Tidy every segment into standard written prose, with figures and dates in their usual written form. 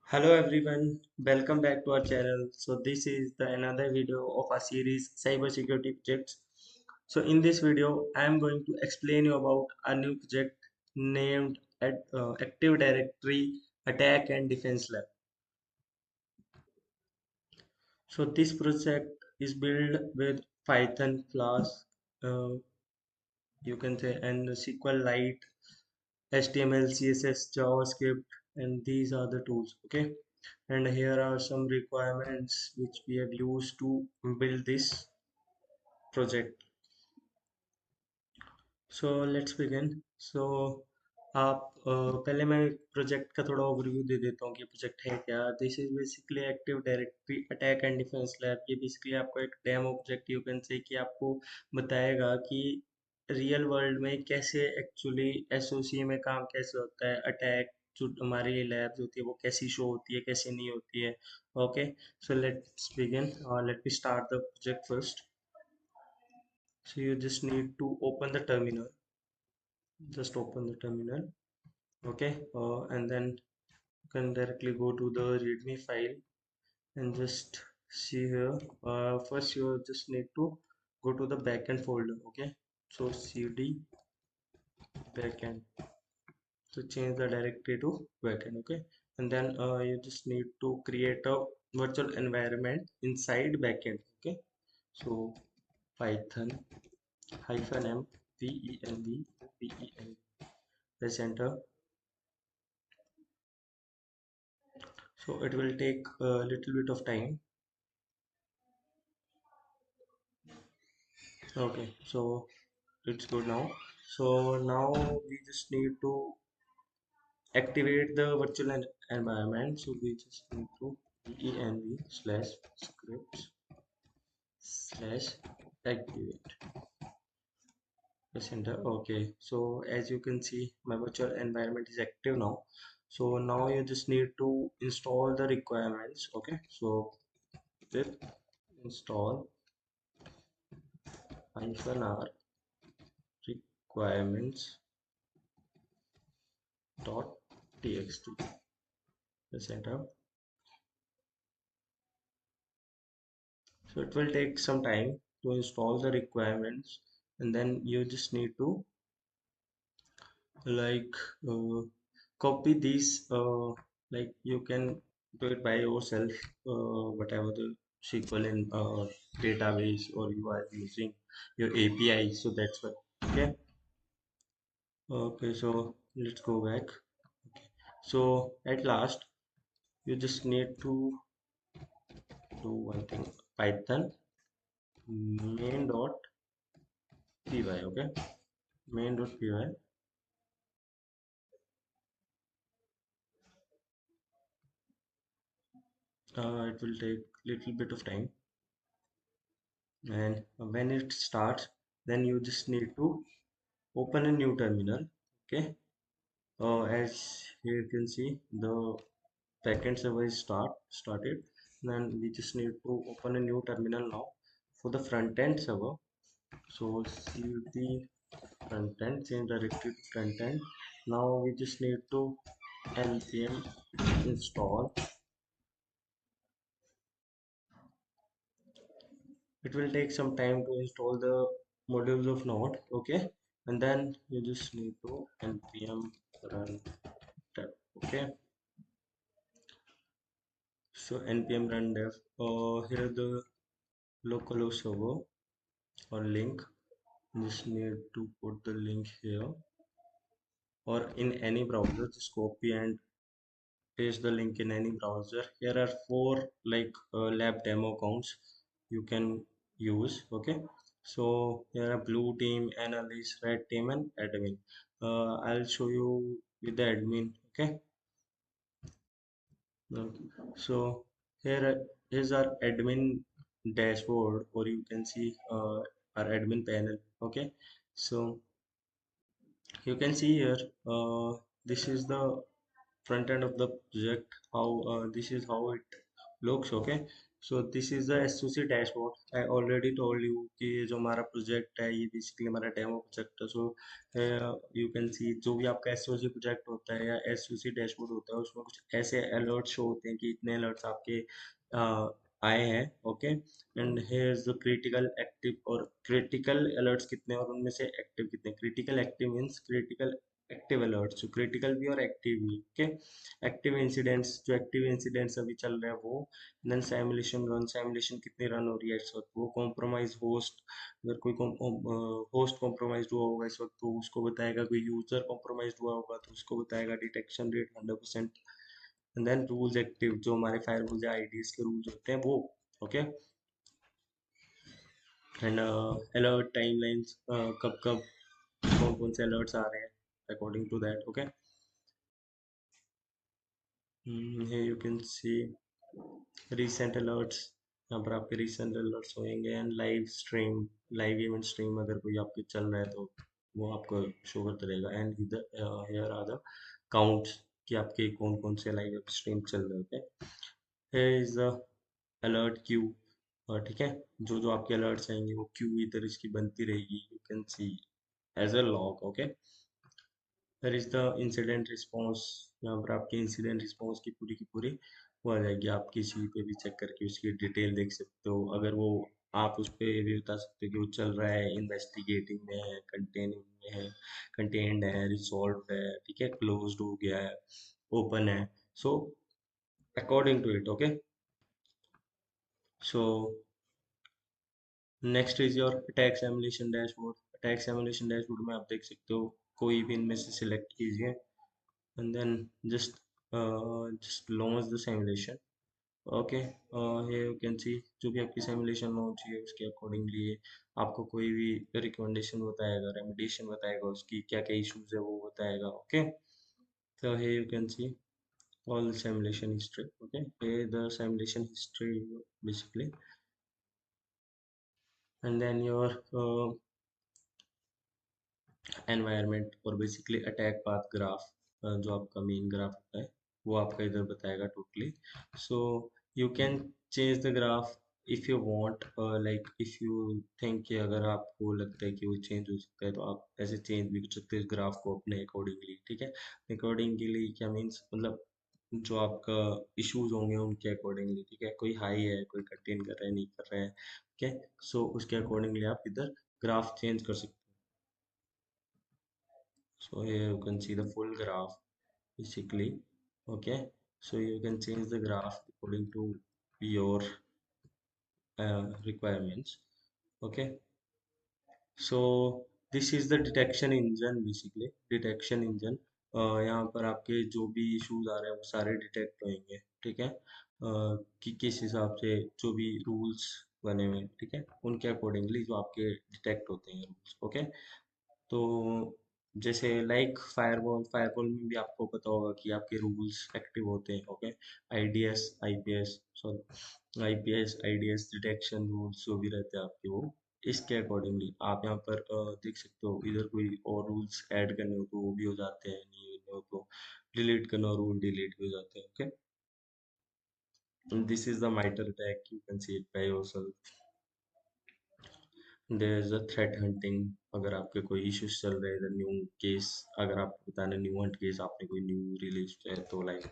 Hello everyone, welcome back to our channel. So this is the another video of our series cybersecurity projects. So in this video, I am going to explain you about a new project named Active Directory Attack and Defense Lab. So this project is built with Python, Flask, uh, you can say, and SQLite, HTML, CSS, JavaScript, and these are the tools. Okay, and here are some requirements which we have used to build this project. So let's begin. So आप पहले मैं project का थोड़ा overview दे देता हूँ कि project है क्या. This is basically active directory attack and defence lab. ये बेसिकली आपको एक demo project you can say कि आपको बताएगा कि रियल वर्ल्ड में कैसे एक्चुअली एसओसी में काम कैसे होता है. अटैक जो हमारी लैब्स होती है वो कैसी शो होती है कैसी नहीं होती है. Okay, so let's begin. Let me start the project first. So you just need to open the terminal. Just open the terminal. Okay, and then you can directly go to the readme file and just see here. First you just need to go to the backend folder. Okay, so cd backend. So change the directory to backend. Okay, and then you just need to create a virtual environment inside backend. Okay, so python -m venv press enter. So it will take a little bit of time. Okay, so it's good now. So now we just need to activate the virtual environment. So we just need to env/scripts slash activate. Press enter. Okay, so as you can see, my virtual environment is active now. So now you just need to install the requirements. Okay, so with install -r requirements dot txt. Press enter. So it will take some time to install the requirements, and then you just need to like uh, copy these, like you can do it by yourself, whatever the SQL and database or you are using your API. So that's what. Okay, okay, so let's go back. So at last you just need to do one thing: python main.py. Okay, main.py. It will take little bit of time, and when it starts, then you just need to open a new terminal. Okay, as here you can see, the backend server is started. Then we just need to open a new terminal now for the front end server. So cd front end, change directory to front end. Now we just need to npm install. It will take some time to install the modules of node. Okay, and then you just need to npm run dev. Okay, so npm run dev. Here the localhost server or link. Just need to put the link here, or in any browser just copy and paste the link in any browser. Here are four like lab demo accounts you can use. Okay, so here are blue team, analyst, red team, and admin. I'll show you with the admin. Okay, so is our admin dashboard, or you can see our admin panel. Okay, so you can see here, this is the front end of the project. How this is how it looks okay. So this is the SOC dashboard. I already told you कि ये जो हमारा project है ये basically हमारा demo project है. So you can सी जो भी आपका SOC प्रोजेक्ट होता है या SOC डैशबोर्ड होता है उसमें कुछ ऐसे अलर्ट शो होते हैं कि इतने अलर्ट्स आपके आए हैं. Okay. And here is the critical active और क्रिटिकल अलर्ट्स कितने और उनमें से एक्टिव कितने. Critical active means critical active alerts जो क्रिटिकल भी और एक्टिव भी. ओके. एक्टिव इंसिडेंट्स जो एक्टिव इंसिडेंट्स अभी चल रहे हैं वो. देन सैमुलेशन रन सैमुलेशन कितनी रन हो रही है इस वक्त. वो कॉम्प्रोमाइज होस्ट अगर कोई होस्ट कॉम्प्रोमाइज हुआ होगा इस वक्त तो उसको बताएगा. कोई यूजर कॉम्प्रोमाइज हुआ होगा तो उसको बताएगा. Detection rate 100%. And then rules active जो हमारे फायरवॉल या आईडीएस के रूल्स होते हैं वो. ओके. एंड अलर्ट टाइमलाइंस कब कब कौन कौन से अलर्ट्स आ रहे हैं according to that. Okay. here you can see recent alerts. यहाँ पर आपके recent alerts होंगे. And live stream live event stream अगर कोई आपके चल रहा है तो वो आपको शो करता रहेगा. And here are the counts कि आपके कौन कौन से लाइव स्ट्रीम चल रहे होते हैं. here is the alert queue. ठीक है. जो जो आपके alerts आएंगे वो क्यू इधर इसकी बनती रहेगी. You can see as a log. Okay. फिर इज द इंसिडेंट रिस्पॉन्स. यहाँ पर आपकी इंसिडेंट रिस्पॉन्स की पूरी वो आ जाएगी. आप किसी पे भी चेक करके उसकी डिटेल देख सकते हो. अगर वो आप उस पर भी बता सकते हो कि वो चल रहा है, इन्वेस्टिगेटिंग में है, कंटेनिंग में है, कंटेन्ड है, रिजॉल्व है, ठीक है, क्लोज्ड हो गया है, ओपन है. So according to it. Okay. So next is your attack simulation dashboard. Attack simulation dashboard में आप देख सकते हो कोई भी इनमें से सिलेक्ट कीजिए. and then just just launch the simulation. Okay. here you can see जो भी आपकी simulation launch है उसके अकॉर्डिंगली आपको कोई भी रिकमेंडेशन बताएगा, रेमेडिएशन बताएगा, उसकी क्या क्या इश्यूज है वो बताएगा. Okay. so here you can see all the simulation history. Okay. here the simulation history basically. and then your environment और बेसिकली अटैक पाथ ग्राफ जो आपका मेन ग्राफ होता है वो आपका इधर बताएगा totally. So you can change the graph if you want. Like if you think कि अगर आपको लगता है कि वो चेंज हो सकता है तो आप ऐसे चेंज भी कर सकते हो इस ग्राफ को अपने अकॉर्डिंगली. ठीक है. अकॉर्डिंगली क्या मीन्स मतलब जो आपका इश्यूज होंगे उनके अकॉर्डिंगली. ठीक है. कोई हाई है, कोई कंटेन कर रहा है, नहीं कर रहा है. ठीक है. सो उसके अकॉर्डिंगली आप इधर ग्राफ चेंज कर सकते हो. So here you can see the full graph basically. Okay. So you can change the graph according to your requirements. Okay. So this is the detection engine basically. Detection engine. यहाँ पर आपके जो भी issues आ रहे हैं वो सारे detect होंगे. ठीक है. कि किस हिसाब से जो भी रूल्स बने हुए हैं. ठीक है. उनके अकॉर्डिंगली जो आपके डिटेक्ट होते हैं रूल्स. ओके. तो जैसे लाइक फायरवॉल फायरवॉल में भी आपको पता होगा कि आपके रूल्स एक्टिव होते हैं. Okay. IDs IPS sorry IPS IDs detection rules जो भी रहते हैं आपके वो इसके अकॉर्डिंगली आप यहाँ पर देख सकते हो. इधर कोई और रूल्स ऐड करने हो तो वो भी हो जाते हैं, नहीं करने हो तो डिलीट करना हो रूल डिलीट भी हो जाते हैं. Okay. This is the MITRE attack. You can see it by yourself. There is a threat hunting. अगर आपके कोई इश्यूज चल रहे हैं न्यू केस अगर आपको बताना न्यू हंट केस आपने कोई न्यू रिलीज है तो like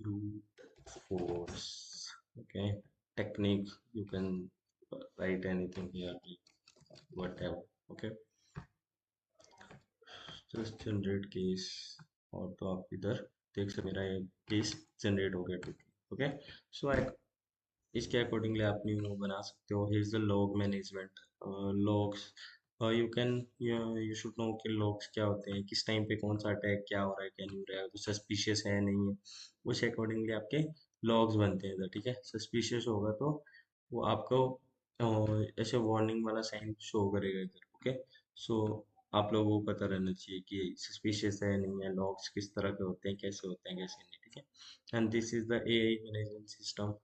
brute force. Okay. Technique you can write anything here whatever. Okay. just generate case और तो आप इधर देख सकते मेरा ये केस जनरेट हो गया. ठीक है. ओके. सो इसके अकॉर्डिंगली आप न्यू बना सकते हो. Here is the log management. Logs you can you should know कि लॉग्स क्या होते हैं, किस टाइम पे कौन सा अटैक क्या हो रहा है, क्या नहीं हो रहा है, तो सस्पिशियस है नहीं है. उस अकॉर्डिंगली आपके लॉग्स बनते हैं इधर. ठीक है. सस्पिशियस होगा तो वो आपको ऐसे वार्निंग वाला साइन शो करेगा इधर. ओके. सो आप लोगों को पता रहना चाहिए कि सस्पिशियस है नहीं है, लॉग्स किस तरह के होते हैं, कैसे होते हैं, कैसे नहीं. ठीक है. And this is the AI management system.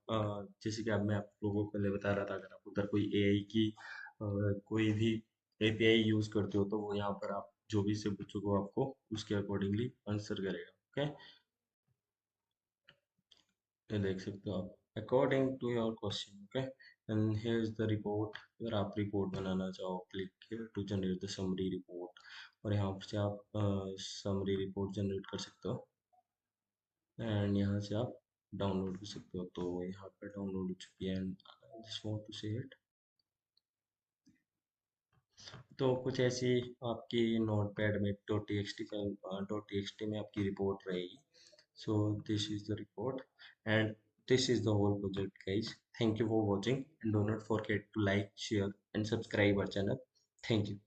जैसे कि अब मैं आप लोगों को पहले बता रहा था अगर आप उधर कोई एआई की कोई भी एपीआई यूज करते हो तो वो यहाँ पर आप जो भी से पूछो वो आपको उसके अकॉर्डिंगली आंसर करेगा. ओके. ये देख सकते हो आप according to your question. Okay, and here is the report. अगर आप रिपोर्ट बनाना चाहो, click here to generate the summary report, और यहाँ से आप समरी रिपोर्ट जनरेट कर सकते हो, एंड यहाँ से आप डाउनलोड कर सकते हो। तो यहाँ पे डाउनलोड हो चुकी है, एंड जस्ट वांट टू से इट। तो कुछ ऐसी आपकी नोट पैड में dot T x T file, dot T x T में आपकी रिपोर्ट रहेगी। So this is the report, and this is the whole project, guys. Thank you for watching, and do not forget to like, share, and subscribe our channel. Thank you.